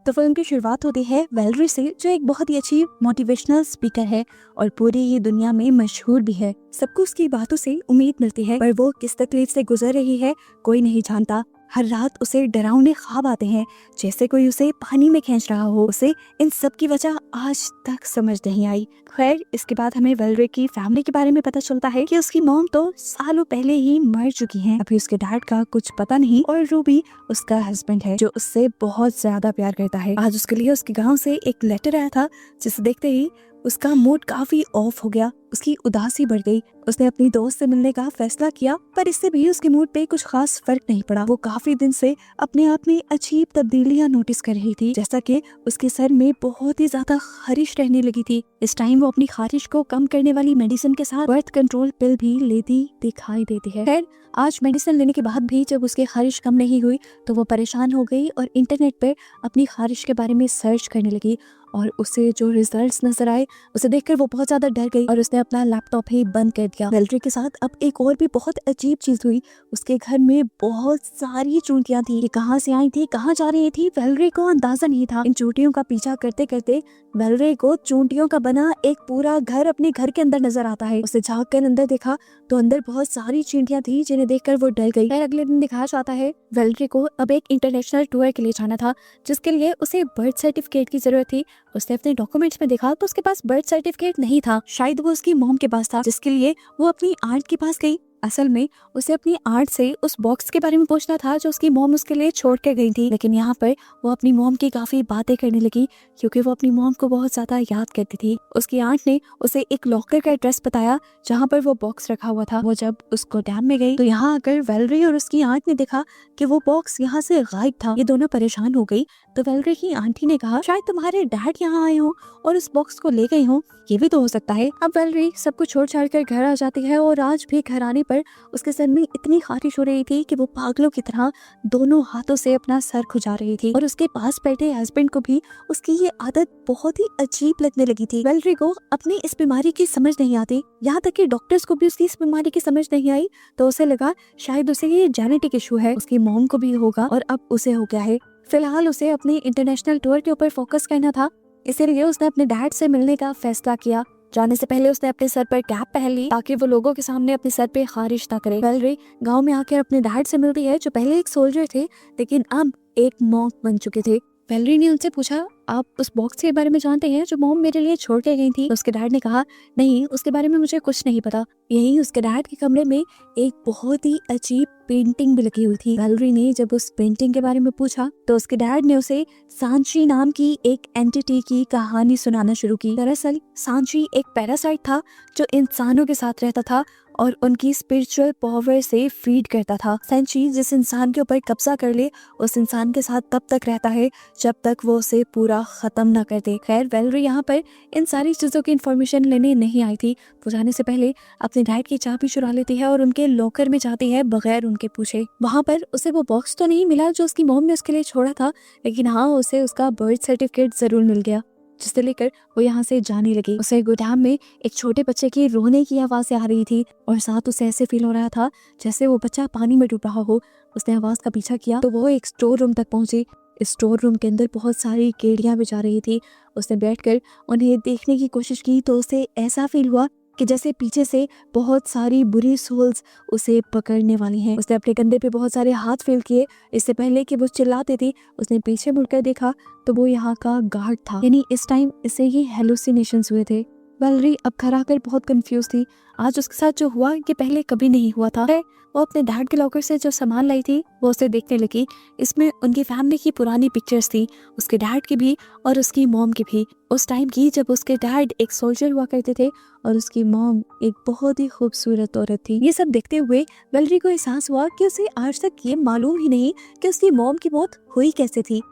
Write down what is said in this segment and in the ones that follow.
तो फिल्म की शुरुआत होती है वेलरी से, जो एक बहुत ही अच्छी मोटिवेशनल स्पीकर है और पूरी ही दुनिया में मशहूर भी है। सबको उसकी बातों से उम्मीद मिलती है, पर वो किस तकलीफ से गुजर रही है कोई नहीं जानता। हर रात उसे डरावने ख्वाब आते हैं, जैसे कोई उसे पानी में खींच रहा हो। उसे इन सब की वजह आज तक समझ नहीं आई। खैर, इसके बाद हमें वेलरी की फैमिली के बारे में पता चलता है कि उसकी मॉम तो सालों पहले ही मर चुकी हैं। अभी उसके डैड का कुछ पता नहीं और रूबी उसका हस्बैंड है, जो उससे बहुत ज्यादा प्यार करता है। आज उसके लिए उसके गाँव से एक लेटर आया था, जिसे देखते ही उसका मूड काफी ऑफ हो गया। उसकी उदासी बढ़ गई। उसने अपनी दोस्त से मिलने का फैसला किया, पर इससे भी उसके मूड पे कुछ खास फर्क नहीं पड़ा। वो काफी दिन से अपने आप में अजीब तब्दीलियां नोटिस कर रही थी, जैसा कि उसके सर में बहुत ही ज्यादा खारिश रहने लगी थी। इस टाइम वो अपनी खारिश को कम करने वाली मेडिसिन के साथ बर्थ कंट्रोल पिल भी लेती दिखाई देती है। खैर, आज मेडिसिन लेने के बाद भी जब उसकी खारिश कम नहीं हुई तो वो परेशान हो गई और इंटरनेट पर अपनी खारिश के बारे में सर्च करने लगी। और उसे जो रिजल्ट्स नजर आए उसे देखकर वो बहुत ज्यादा डर गई और उसने अपना लैपटॉप ही बंद कर दिया। वेलरी के साथ अब एक और भी बहुत अजीब चीज हुई। उसके घर में बहुत सारी चूंटियां थी। ये कहाँ से आई थी, कहाँ जा रही थी, वेलरी को अंदाजा नहीं था। इन चूंटियों का पीछा करते करते वेलरी को चूंटियों का बना एक पूरा घर अपने घर के अंदर नजर आता है। उसे झाँक कर अंदर देखा तो अंदर बहुत सारी चींटियां थी, जिन्हें देखकर वो डर गई। फिर अगले दिन दिखाया जाता है वेलरी को अब एक इंटरनेशनल टूर के लिए जाना था, जिसके लिए उसे बर्थ सर्टिफिकेट की जरूरत थी। उसने अपने डॉक्यूमेंट्स में देखा तो उसके पास बर्थ सर्टिफिकेट नहीं था। शायद वो उसकी मॉम के पास था, जिसके लिए वो अपनी आंट के पास गई। असल में उसे अपनी आंट से उस बॉक्स के बारे में पूछना था जो उसकी मॉम उसके लिए छोड़ के गई थी। लेकिन यहाँ पर वो अपनी मॉम की काफी बातें करने लगी, क्योंकि वो अपनी मॉम को बहुत ज्यादा याद करती थी। उसकी आंट ने उसे एक लॉकर का एड्रेस बताया जहाँ पर वो बॉक्स रखा हुआ था। वो जब उस गोदाम में गई तो यहाँ आकर वेलरी और उसकी आंट ने देखा कि वो बॉक्स यहाँ से गायब था। ये दोनों परेशान हो गई तो वेलरी की आंटी ने कहा, शायद तुम्हारे डैड यहाँ आए हो और इस बॉक्स को ले गए हो, ये भी तो हो सकता है। अब वेलरी सब कुछ छोड़ छाड़ कर घर आ जाती है और आज भी घर आने पर उसके सर में इतनी खारिश हो रही थी कि वो पागलों की तरह दोनों हाथों से अपना सर खुजा रही थी। और उसके पास बैठे हस्बैंड को भी उसकी ये आदत बहुत ही अजीब लगने लगी थी। वेलरी को अपनी इस बीमारी की समझ नहीं आती, यहाँ तक कि डॉक्टर्स को भी उसकी इस बीमारी की समझ नहीं आई। तो उसे लगा शायद उसे ये जेनेटिक इशू है, उसकी मॉम को भी होगा और अब उसे हो गया है। फिलहाल उसे अपने इंटरनेशनल टूर के ऊपर फोकस करना था, इसीलिए उसने अपने डैड से मिलने का फैसला किया। जाने से पहले उसने अपने सर पर कैप पहन ली ताकि वो लोगों के सामने अपने सर पे खारिश ना करे। वेलरी गांव में आकर अपने डैड से मिलती है, जो पहले एक सोल्जर थे लेकिन अब एक मॉन्क बन चुके थे। वेलरी ने उनसे पूछा, आप उस बॉक्स के बारे में जानते हैं जो मॉम मेरे लिए छोड़ के गई थी? तो उसके डैड ने कहा, नहीं, उसके बारे में मुझे कुछ नहीं पता। यही उसके डैड के कमरे में एक बहुत ही अजीब पेंटिंग भी लगी हुई थी। वेलरी ने जब उस पेंटिंग के बारे में पूछा तो उसके डैड ने उसे सांची नाम की एक एंटिटी की कहानी सुनाना शुरू की। दरअसल सांची एक पैरासाइट था जो इंसानों के साथ रहता था और उनकी स्पिरिचुअल पावर से फीड करता था। सांची जिस इंसान के ऊपर कब्जा कर ले उस इंसान के साथ तब तक रहता है जब तक वो उसे पूरा खत्म न कर दे। खैर, वेलरी यहाँ पर इन सारी चीजों की इन्फॉर्मेशन लेने नहीं आई थी। वो जाने से पहले अपने डैड की चाबी चुरा लेती है और उनके लॉकर में जाती है बगैर उनके पूछे। वहाँ पर उसे वो बॉक्स तो नहीं मिला जो उसकी मॉम ने उसके लिए छोड़ा था, लेकिन हाँ, उसे उसका बर्थ सर्टिफिकेट जरूर मिल गया, जिसे लेकर वो यहाँ से जाने लगी। उसे गोदाम में एक छोटे बच्चे की रोने की आवाज़ आ रही थी और साथ उसे ऐसे फील हो रहा था जैसे वो बच्चा पानी में डूब रहा हो। उसने आवाज़ का पीछा किया तो वो एक स्टोर रूम तक पहुंची। इस स्टोर रूम के अंदर बहुत सारी केड़ियाँ भी जा रही थी। उसने बैठकर उन्हें देखने की कोशिश की तो उसे ऐसा फील हुआ कि जैसे पीछे से बहुत सारी बुरी सोल्स उसे पकड़ने वाली हैं। उसने अपने कंधे पे बहुत सारे हाथ फील किए। इससे पहले कि वो चिल्लाती थी उसने पीछे मुड़कर देखा तो वो यहाँ का गार्ड था, यानी इस टाइम इसे ही हेलुसिनेशंस हुए थे। वेलरी अब घर आकर बहुत कंफ्यूज थी। आज उसके साथ जो हुआ कि पहले कभी नहीं हुआ था। वो अपने डैड के लॉकर से जो सामान लाई थी वो उसे देखने लगी। इसमें उनकी फैमिली की पुरानी पिक्चर्स थी, उसके डैड की भी और उसकी मॉम की भी, उस टाइम की जब उसके डैड एक सोल्जर हुआ करते थे और उसकी मॉम एक बहुत ही खूबसूरत औरत थी। ये सब देखते हुए वेलरी को एहसास हुआ कि उसे आज तक ये मालूम ही नहीं कि उसकी मॉम की मौत हुई कैसे थी।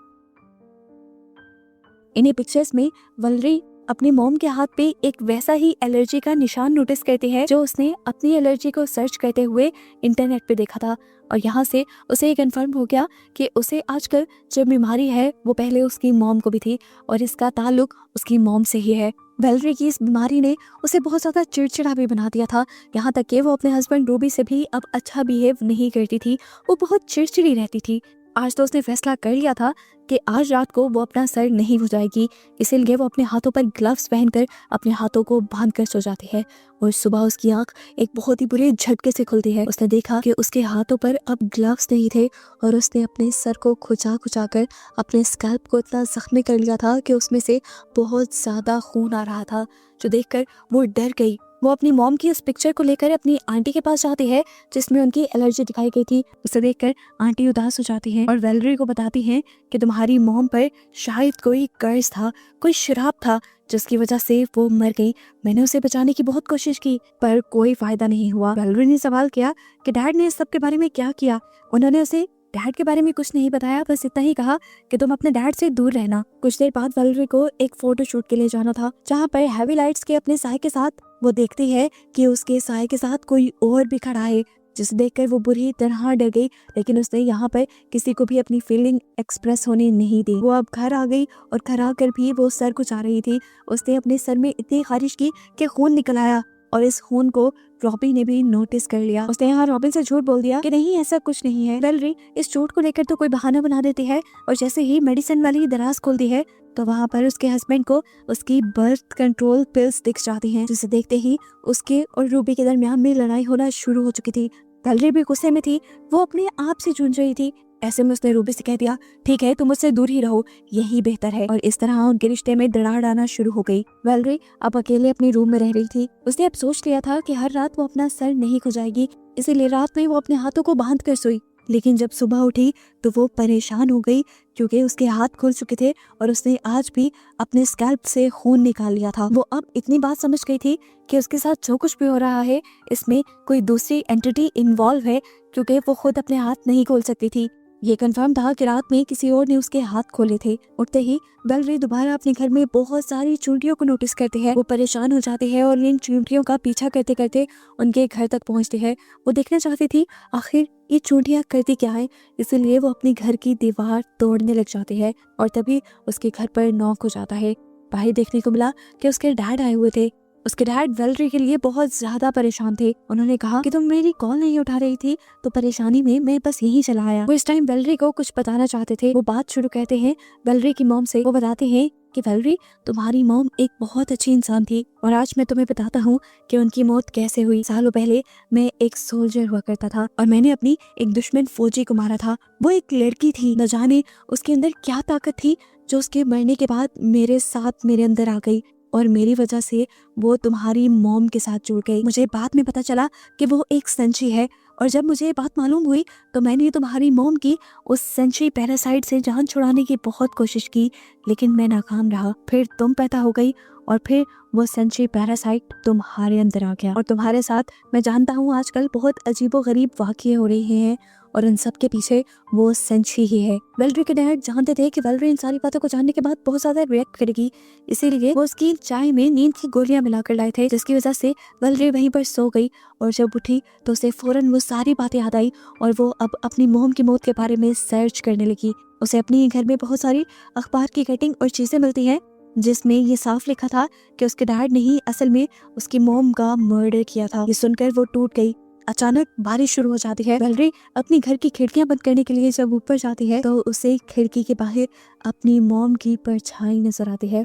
इन्हीं पिक्चर्स में वेलरी अपनी मॉम के हाथ पे एक वैसा ही एलर्जी का निशान नोटिस करती है जो उसने अपनी एलर्जी को सर्च करते हुए इंटरनेट पे देखा था। और यहाँ से उसे कंफर्म हो गया कि उसे आजकल जो बीमारी है वो पहले उसकी मॉम को भी थी और इसका ताल्लुक उसकी मॉम से ही है। वेलरी की इस बीमारी ने उसे बहुत ज्यादा चिड़चिड़ा भी बना दिया था, यहाँ तक कि वो अपने हस्बैंड रूबी से भी अब अच्छा बिहेव नहीं करती थी। वो बहुत चिड़चिड़ी रहती थी। आज तो उसने फैसला कर लिया था कि आज रात को वो अपना सर नहीं भुजाएगी, इसीलिए वो अपने हाथों पर ग्लव्स पहनकर अपने हाथों को बांध कर सो जाती है। और सुबह उसकी आंख एक बहुत ही बुरे झटके से खुलती है। उसने देखा कि उसके हाथों पर अब ग्लव्स नहीं थे और उसने अपने सर को खुजा खुजा कर अपने स्कैल्प को इतना जख्मी कर लिया था कि उसमें से बहुत ज़्यादा खून आ रहा था, जो देखकर वो डर गई। वो अपनी मॉम की उस पिक्चर को लेकर अपनी आंटी के पास जाती है जिसमें उनकी एलर्जी दिखाई गई थी। उसे देखकर आंटी उदास हो जाती है और वेलेरी को बताती हैं कि तुम्हारी मॉम पर शायद कोई कर्ज था, कोई श्राप था, जिसकी वजह से वो मर गई। मैंने उसे बचाने की बहुत कोशिश की पर कोई फायदा नहीं हुआ। वेलेरी ने सवाल किया कि डैड ने इस सब के बारे में क्या किया। उन्होंने उसे डैड के बारे में कुछ नहीं बताया, बस इतना ही कहा कि तुम अपने डैड से दूर रहना। कुछ देर बाद वेलेरी को एक फोटो शूट के लिए जाना था, जहाँ पर हैवी लाइट्स के अपने साए के साथ वो देखती है कि उसके साए के साथ कोई और भी खड़ा है, जिसे देखकर वो बुरी तरह डर गई। लेकिन उसने यहाँ पर किसी को भी अपनी फीलिंग एक्सप्रेस होने नहीं दी। वो अब घर आ गई और घर आकर भी वो सर कुचा रही थी। उसने अपने सर में इतनी खारिश की कि खून निकल आया और इस खून को रॉबी ने भी नोटिस कर लिया। उसने यहाँ रॉबिन से झूठ बोल दिया कि नहीं, ऐसा कुछ नहीं है। वेलेरी इस चोट को लेकर तो कोई बहाना बना देती है और जैसे ही मेडिसिन वाली दराज खोलती है तो वहाँ पर उसके हस्बैंड को उसकी बर्थ कंट्रोल पिल्स दिख जाती हैं, जिसे देखते ही उसके और रूबी के दरमियान में लड़ाई होना शुरू हो चुकी थी। वेलेरी भी गुस्से में थी, वो अपने आप से जूझ रही थी। ऐसे में उसने रूबी से कह दिया, ठीक है, तुम मुझसे दूर ही रहो, यही बेहतर है। और इस तरह उनके रिश्ते में दरार आना शुरू हो गई। वेलेरी अब अकेले अपने रूम में रह रही थी। उसने अब सोच लिया था कि हर रात वो अपना सर नहीं खुजाएगी, इसीलिए रात में वो अपने हाथों को बांध कर सोई। लेकिन जब सुबह उठी तो वो परेशान हो गई क्योंकि उसके हाथ खुल चुके थे और उसने आज भी अपने स्कैल्प से खून निकाल लिया था। वो अब इतनी बात समझ गई थी कि उसके साथ जो कुछ भी हो रहा है इसमें कोई दूसरी एंटिटी इन्वॉल्व है, क्योंकि वो खुद अपने हाथ नहीं खोल सकती थी। ये कंफर्म था कि रात में किसी और ने उसके हाथ खोले थे। उठते ही वेलेरी दोबारा अपने घर में बहुत सारी चूंटियों को नोटिस करती है। वो परेशान हो जाती है और इन चूंटियों का पीछा करते करते उनके घर तक पहुंचती है। वो देखना चाहती थी आखिर ये चूंटियां करती क्या है, इसीलिए वो अपनी घर की दीवार तोड़ने लग जाती है और तभी उसके घर पर नॉक हो जाता है। बाहर देखने को मिला कि उसके डैड आए हुए थे। उसके डैड वेलेरी के लिए बहुत ज्यादा परेशान थे। उन्होंने कहा कि तुम मेरी कॉल नहीं उठा रही थी तो परेशानी में मैं बस यहीं चला आया। वो इस टाइम वेलेरी को कुछ बताना चाहते थे। वो बात शुरू करते हैं वेलेरी की मॉम से। वो बताते हैं कि वेलेरी, तुम्हारी मॉम एक बहुत अच्छी इंसान थी और आज मैं तुम्हें बताता हूँ कि उनकी मौत कैसे हुई। सालों पहले मैं एक सोल्जर हुआ करता था और मैंने अपनी एक दुश्मन फौजी को मारा था। वो एक लड़की थी, न जाने उसके अंदर क्या ताकत थी जो उसके मरने के बाद मेरे साथ मेरे अंदर आ गई और मेरी वजह से वो तुम्हारी मॉम के साथ जुड़ गई। मुझे बाद में पता चला कि वो एक सेंची है और जब मुझे ये बात मालूम हुई तो मैंने तुम्हारी मॉम की उस सेंची पैरासाइट से जान छुड़ाने की बहुत कोशिश की, लेकिन मैं नाकाम रहा। फिर तुम पैदा हो गई और फिर वो सेंची पैरासाइट तुम्हारे अंदर आ गया और तुम्हारे साथ मैं जानता हूँ आजकल बहुत अजीबोगरीब वाक़ये हो रहे हैं और इन सब के पीछे वो सेंची ही है। वेलेरी के डैड जानते थे कि वेलेरी इन सारी बातों को जानने के बाद बहुत ज्यादा रिएक्ट करेगी, इसीलिए वो उसकी चाय में नींद की गोलियां मिलाकर लाए थे, जिसकी वजह से वेलेरी वहीं पर सो गई और जब उठी तो उसे फौरन वो सारी बातें याद आई और वो अब अपनी मॉम की मौत के बारे में सर्च करने लगी। उसे अपने घर में बहुत सारी अखबार की कटिंग और चीजें मिलती हैं जिसमें ये साफ लिखा था कि उसके डैड ने ही असल में उसकी मॉम का मर्डर किया था। ये सुनकर वो टूट गई। अचानक बारिश शुरू हो जाती है। वेलेरी अपनी घर की खिड़कियां बंद करने के लिए जब ऊपर जाती है तो उसे खिड़की के बाहर अपनी मॉम की परछाई नजर आती है।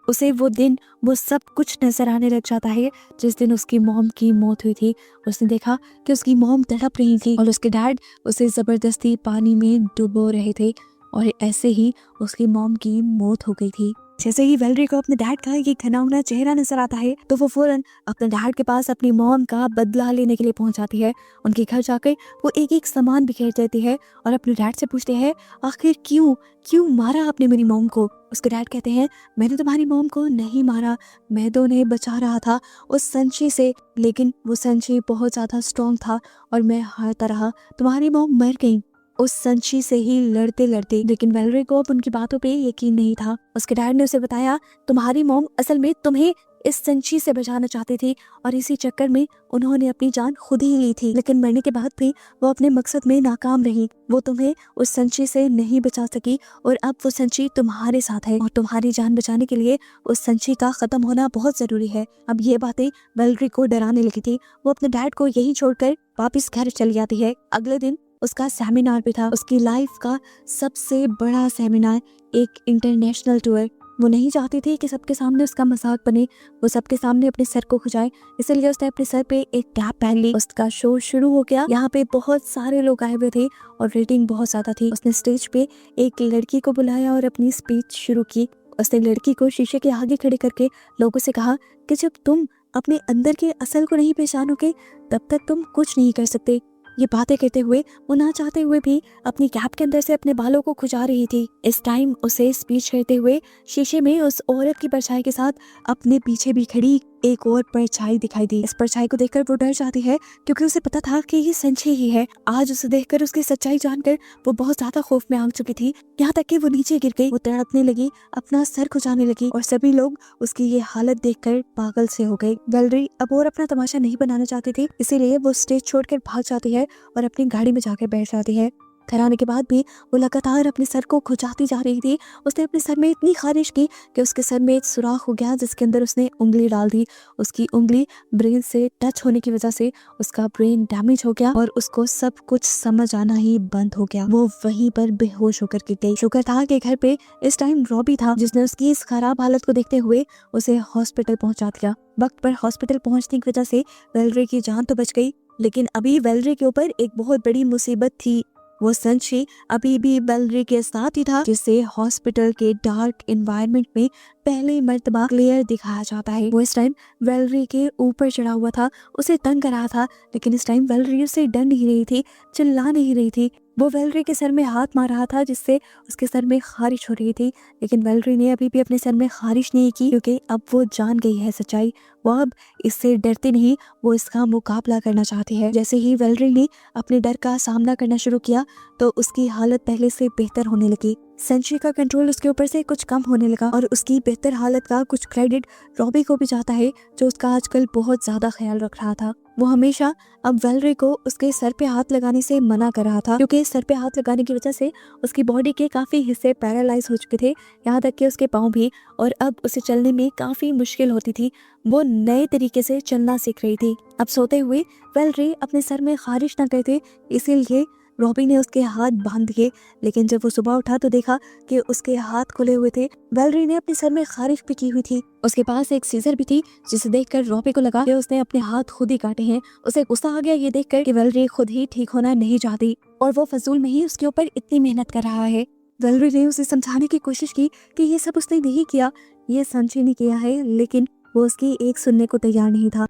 उसे वो दिन वो सब कुछ नजर आने लग जाता है जिस दिन उसकी मॉम की मौत हुई थी। उसने देखा कि उसकी मॉम तड़प रही थी और उसके डैड उसे जबरदस्ती पानी में डुबो रहे थे और ऐसे ही उसकी मॉम की मौत हो गई थी। जैसे ही वेलेरी को अपने डैड का ये घिनौना चेहरा नजर आता है तो वो फौरन अपने डैड के पास अपनी मॉम का बदला लेने के लिए पहुंच जाती है। उनके घर जाकर वो एक एक सामान बिखेर देती है और अपने डैड से पूछते हैं आखिर क्यों मारा आपने मेरी मॉम को। उसके डैड कहते हैं मैंने तुम्हारी मॉम को नहीं मारा, मैं तो उन्हें बचा रहा था उस संची से, लेकिन वो संची बहुत ज्यादा स्ट्रॉन्ग था और मैं हारता रहा, तुम्हारी मॉम मर गई उस संची से ही लड़ते लड़ते। लेकिन वेलेरी को अब उनकी बातों पे यकीन नहीं था। उसके डैड ने उसे बताया तुम्हारी मॉम असल में तुम्हें इस संची से बचाना चाहती थी और इसी चक्कर में उन्होंने अपनी जान खुद ही ली थी, लेकिन मरने के बाद भी वो अपने मकसद में नाकाम रही। वो तुम्हें उस संची से नहीं बचा सकी और अब वो संची तुम्हारे साथ है और तुम्हारी जान बचाने के लिए उस संची का खत्म होना बहुत जरूरी है। अब ये बातें वेलेरी को डराने लगी थी। वो अपने डैड को यहीं छोड़कर वापिस घर चली जाती है। अगले दिन उसका सेमिनार भी था, उसकी लाइफ का सबसे बड़ा सेमिनार, एक इंटरनेशनल टूर। वो नहीं चाहती थी कि सबके सामने उसका मजाक बने, वो सबके सामने अपने सर को खुजाए, इसलिए उसने अपने सर पे एक कैप पहन ली। उसका शो शुरू हो गया। यहाँ पे बहुत सारे लोग आए हुए थे और रेटिंग बहुत ज्यादा थी। उसने स्टेज पे एक लड़की को बुलाया और अपनी स्पीच शुरू की। उसने लड़की को शीशे के आगे खड़े करके लोगों से कहा कि जब तुम अपने अंदर के असल को नहीं पहचानोगे तब तक तुम कुछ नहीं कर सकते। ये बातें करते हुए वो ना चाहते हुए भी अपनी कैप के अंदर से अपने बालों को खुजा रही थी। इस टाइम उसे स्पीच करते हुए शीशे में उस औरत की परछाई के साथ अपने पीछे भी खड़ी एक और परछाई दिखाई दी। इस परछाई को देखकर वो डर जाती है क्योंकि उसे पता था कि ये संशय ही है। आज उसे देखकर, उसकी सच्चाई जानकर वो बहुत ज्यादा खौफ में आ चुकी थी, यहाँ तक कि वो नीचे गिर गई। वो तड़पने लगी, अपना सर खुजाने लगी और सभी लोग उसकी ये हालत देखकर पागल से हो गए। वेलेरी अब और अपना तमाशा नहीं बनाना चाहती थी, इसीलिए वो स्टेज छोड़कर भाग जाती है और अपनी गाड़ी में जाकर बैठ जाती है। घर आने के बाद भी वो लगातार अपने सर को खुजाती जा रही थी। उसने अपने सर में इतनी खारिश की कि उसके सर में एक सुराख हो गया जिसके अंदर उसने उंगली डाल दी। उसकी उंगली ब्रेन से टच होने की वजह से उसका ब्रेन डैमेज हो गया और उसको सब कुछ समझ आना ही बंद हो गया। वो वहीं पर बेहोश होकर गिर गई। शुक्र था कि घर पे इस टाइम रॉबी था, जिसने उसकी इस खराब हालत को देखते हुए उसे हॉस्पिटल पहुंचा दिया। वक्त पर हॉस्पिटल पहुंचने की वजह से वेलेरी की जान तो बच गई, लेकिन अभी वेलेरी के ऊपर एक बहुत बड़ी मुसीबत थी। वो संशय अभी भी वेलेरी के साथ ही था, जिसे हॉस्पिटल के डार्क एनवायरनमेंट में पहली मर्तबा क्लियर दिखाया जाता है। वो इस टाइम वेलेरी के ऊपर चढ़ा हुआ था, उसे तंग कर रहा था, लेकिन इस टाइम वेलेरी उसे डर नहीं रही थी, चिल्ला नहीं रही थी। वो वेलेरी के सर में हाथ मार रहा था जिससे उसके सर में खारिश हो रही थी, लेकिन वेलेरी ने अभी भी अपने सर में खारिश नहीं की क्योंकि अब वो जान गई है सच्चाई। वो अब इससे डरती नहीं, वो इसका मुकाबला करना चाहती है। जैसे ही वेलेरी ने अपने डर का सामना करना शुरू किया तो उसकी हालत पहले से बेहतर होने लगी। संशय का कंट्रोल उसके ऊपर से कुछ कम होने लगा और उसकी बेहतर हालत का कुछ क्रेडिट रॉबी को भी जाता है, जो उसका आजकल बहुत ज्यादा ख्याल रख रहा था। वो हमेशा अब वेलेरी को उसके सर पे हाथ लगाने से मना कर रहा था क्योंकि सर पे हाथ लगाने की वजह से उसकी बॉडी के काफी हिस्से पैरालाइज हो चुके थे, यहाँ तक कि उसके पाँव भी, और अब उसे चलने में काफी मुश्किल होती थी। वो नए तरीके से चलना सीख रही थी। अब सोते हुए वेलेरी अपने सर में खारिश न करते, इसीलिए रॉबी ने उसके हाथ बांध दिए, लेकिन जब वो सुबह उठा तो देखा कि उसके हाथ खुले हुए थे। वेलेरी ने अपने सर में खारिश भी की हुई थी। उसके पास एक सीजर भी थी, जिसे देखकर रॉबी को लगा कि उसने अपने हाथ खुद ही काटे हैं। उसे गुस्सा आ गया ये देखकर कि वेलेरी खुद ही ठीक होना नहीं चाहती और वो फजूल में ही उसके ऊपर इतनी मेहनत कर रहा है। वेलेरी ने उसे समझाने की कोशिश की कि ये सब उसने नहीं किया, ये संशय ने किया है, लेकिन वो उसकी एक सुनने को तैयार नहीं था।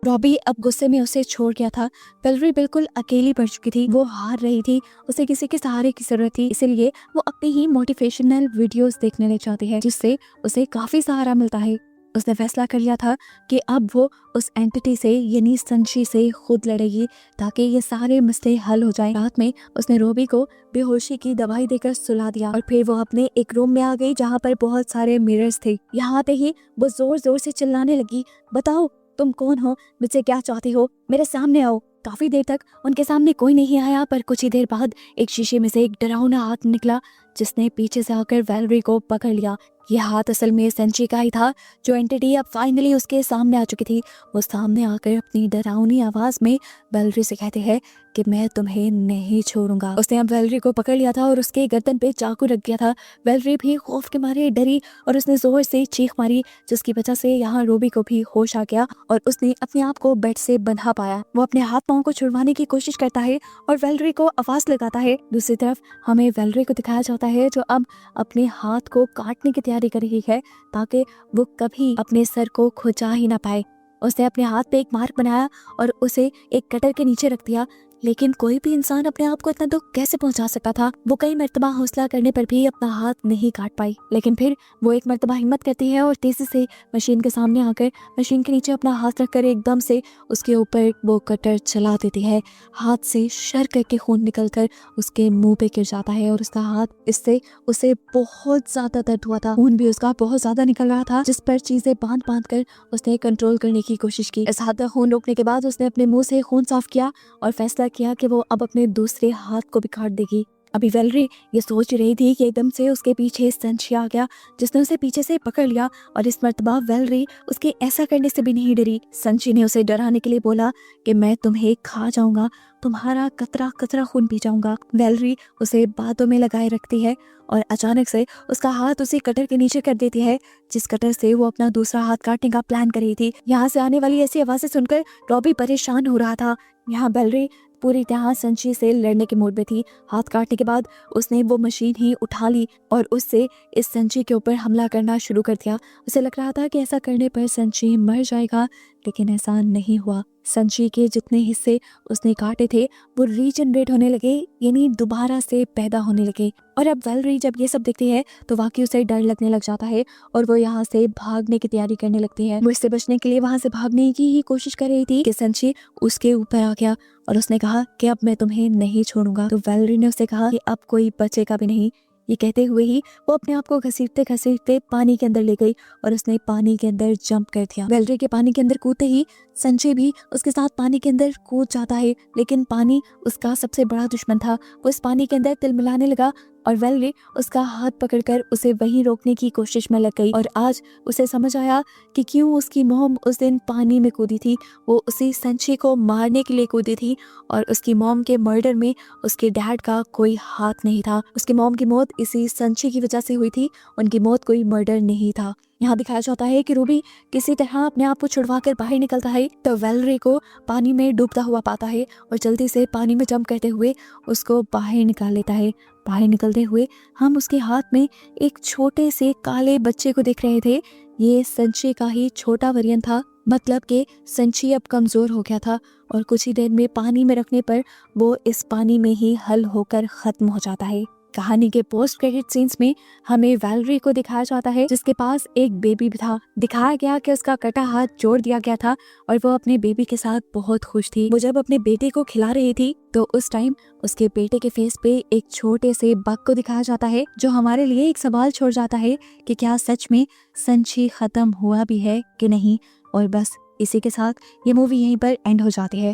रॉबी अब गुस्से में उसे छोड़ गया था। वेलेरी बिल्कुल अकेली पड़ चुकी थी, वो हार रही थी, उसे किसी के सहारे की जरूरत थी, इसलिए वो अपनी ही मोटिवेशनल वीडियोस देखने लग जाती है, जिससे उसे काफी सहारा मिलता है। उसने फैसला कर लिया था कि अब वो उस एंटिटी से यानी संशय से खुद लड़ेगी ताकि ये सारे मसले हल हो जाएं। रात में उसने रॉबी को बेहोशी की दवाई देकर सुला दिया और फिर वो अपने एक रूम में आ गई जहाँ पर बहुत सारे मिरर्स थे। यहाँ आते ही वो जोर जोर से चिल्लाने लगी, बताओ तुम कौन हो, मुझसे क्या चाहती हो, मेरे सामने आओ। काफी देर तक उनके सामने कोई नहीं आया, पर कुछ ही देर बाद एक शीशे में से एक डरावना हाथ निकला जिसने पीछे से आकर वेलेरी को पकड़ लिया। यह हाथ असल में संशय का ही था, जो एंटिटी अब फाइनली उसके सामने आ चुकी थी। वो सामने आकर अपनी डरावनी आवाज में वेलेरी से कहते हैं कि मैं तुम्हें नहीं छोड़ूंगा। उसने अब वेलेरी को पकड़ लिया था और उसके गर्दन पे चाकू रख दिया था। वेलेरी भी खौफ के मारे डरी और उसने जोर से चीख मारी, जिसकी वजह से यहाँ रॉबी को भी होश आ गया और उसने अपने आप को बेड से बंधा पाया। वो अपने हाथ पांव को छुड़वाने की कोशिश करता है और वेलेरी को आवाज लगाता है। दूसरी तरफ हमें वेलेरी को दिखाया जाता है जो अब अपने हाथ को काटने की तैयारी कर रही है ताकि वो कभी अपने सर को खुजा ही ना पाए। उसने अपने हाथ पे एक मार्क बनाया और उसे एक कटर के नीचे रख दिया, लेकिन कोई भी इंसान अपने आप को इतना दुख कैसे पहुंचा सकता था। वो कई मर्तबा हौसला करने पर भी अपना हाथ नहीं काट पाई, लेकिन फिर वो एक मर्तबा हिम्मत करती है और तेजी से मशीन के सामने आकर मशीन के नीचे अपना हाथ रखकर एकदम से उसके ऊपर वो कटर चला देती है। हाथ से शर करके खून निकलकर उसके मुंह पे गिर जाता है और उसका हाथ, इससे उसे बहुत ज्यादा दर्द हुआ था। खून भी उसका बहुत ज्यादा निकल रहा था, जिस पर चीजें बांध बांध कर उसने कंट्रोल करने की कोशिश की। इस हाथ का खून रोकने के बाद उसने अपने मुंह से खून साफ किया और फैसला किया कि वो अब अपने दूसरे हाथ को भी काट देगी। अभी वेलरी ये सोच रही थी कि एकदम से उसके पीछे संची आ गया, जिसने उसे पीछे से पकड़ लिया। और इस मर्तबा वेलरी उसके ऐसा करने से भी नहीं डरी। संची ने उसे डराने के लिए बोला कि मैं तुम्हें खा जाऊंगा, तुम्हारा कतरा कतरा खून पी जाऊंगा। वेलरी उसे बातों में लगाए रखती है और अचानक से उसका हाथ उसी कटर के नीचे कर देती है, जिस कटर से वो अपना दूसरा हाथ काटने का प्लान कर रही थी। यहाँ से आने वाली ऐसी आवाजें सुनकर रॉबी परेशान हो रहा था। यहाँ वेलरी पूरी तरह संची से लड़ने के मूड में थी। हाथ काटने के बाद उसने वो मशीन ही उठा ली और उससे इस संची के ऊपर हमला करना शुरू कर दिया। उसे लग रहा था कि ऐसा करने पर संची मर जाएगा, लेकिन ऐसा नहीं हुआ। संची के जितने हिस्से उसने काटे थे वो रीजनरेट होने लगे, यानी दोबारा से पैदा होने लगे। और अब वेलरी जब ये सब देखती है तो वाकई उसे डर लगने लग जाता है और वो यहाँ से भागने की तैयारी करने लगती है। वो इससे बचने के लिए वहां से भागने की ही कोशिश कर रही थी कि संची उसके ऊपर आ गया और उसने कहा कि अब मैं तुम्हें नहीं छोड़ूंगा। तो वेलरी ने उसे कहा कि अब कोई बचेगा भी नहीं। ये कहते हुए ही वो अपने आप को घसीटते घसीटते पानी के अंदर ले गई और उसने पानी के अंदर जंप कर दिया। वेलरी के पानी के अंदर कूदते ही संजय भी उसके साथ पानी के अंदर कूद जाता है, लेकिन पानी उसका सबसे बड़ा दुश्मन था। वो इस पानी के अंदर तिलमिलाने लगा और वेलरी उसका हाथ पकड़कर उसे वहीं रोकने की कोशिश में लग गई। और आज उसे समझ आया कि क्यों उसकी मॉम उस दिन पानी में कूदी थी। वो उसी संजय को मारने के लिए कूदी थी और उसकी मॉम के मर्डर में उसके डैड का कोई हाथ नहीं था। उसकी मॉम की मौत इसी संजय की वजह से हुई थी, उनकी मौत कोई मर्डर नहीं था। यहाँ दिखाया जाता है कि रूबी किसी तरह अपने आप को छुड़वा कर बाहर निकलता है तो वेलरी को पानी में डूबता हुआ पाता है और जल्दी से पानी में जंप करते हुए उसको बाहर निकाल लेता है। बाहर निकलते हुए हम उसके हाथ में एक छोटे से काले बच्चे को देख रहे थे। ये संची का ही छोटा वेरिएंट था, मतलब कि संची अब कमजोर हो गया था और कुछ ही देर में पानी में रखने पर वो इस पानी में ही हल होकर खत्म हो जाता है। कहानी के पोस्ट क्रेडिट सीन्स में हमें वेलरी को दिखाया जाता है जिसके पास एक बेबी भी था। दिखाया गया कि उसका कटा हाथ जोड़ दिया गया था और वो अपने बेबी के साथ बहुत खुश थी। वो जब अपने बेटे को खिला रही थी तो उस टाइम उसके बेटे के फेस पे एक छोटे से बग को दिखाया जाता है, जो हमारे लिए एक सवाल छोड़ जाता है कि क्या सच में संची खत्म हुआ भी है कि नहीं। और बस इसी के साथ ये मूवी यहीं पर एंड हो जाती है।